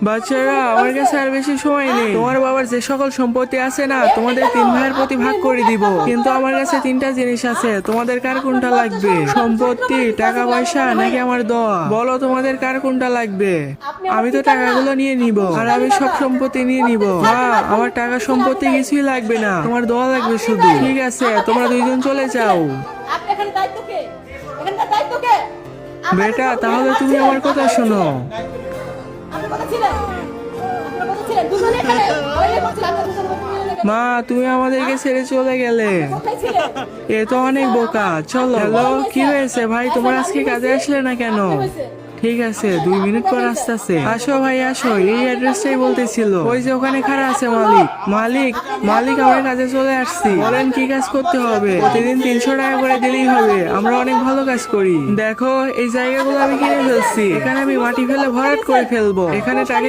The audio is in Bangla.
বাচ্চারা, আমার কাছে আর বেশি সময় নেই। তোমার বাবার যে সকল সম্পত্তি আছে না, তোমাদের 3 ভাইয়ের প্রতি ভাগ করে দিব। কিন্তু আমার কাছে 3টা জিনিস আছে, তোমাদের কার কোনটা লাগবে? সম্পত্তি, টাকা পয়সা, নাকি আমার দোয়া? বলো তোমাদের কার কোনটা লাগবে? আমি তো টাকাগুলো নিয়ে নিব, আর আমি সব সম্পত্তি নিয়ে নিব। মা, আমার টাকা সম্পত্তি কিছুই লাগবে না, তোমার দোয়া লাগবে শুধু। ঠিক আছে, তোমরা 2জন চলে যাও। বেটা, তাহলে তুমি আমার কথা শোনো। মা, তুমি আমাদেরকে ছেড়ে চলে গেলে। এ তো অনেক বোকা। চলো। হ্যালো, কি হয়েছে ভাই, তোমার আজকে কাজে আসলে না কেন? ঠিক আছে, 2 মিনিট পর আসতেছে। আসো ভাই আসো, এই অ্যাড্রেসটাই বলতেছিল। ওই যে ওখানে খাড়া আছে মালিক। মালিক, মালিক, আমরা কাজে চলে আসছি। বলেন কি কাজ করতে হবে? প্রতিদিন 300 টাকা করে দিলেই হবে, আমরা অনেক ভালো কাজ করি। দেখো, এই জায়গাগুলো আমি কিনে ফেলছি, এখানে আমি মাটি ফেলে ভরাট করে ফেলবো। এখানে টাকা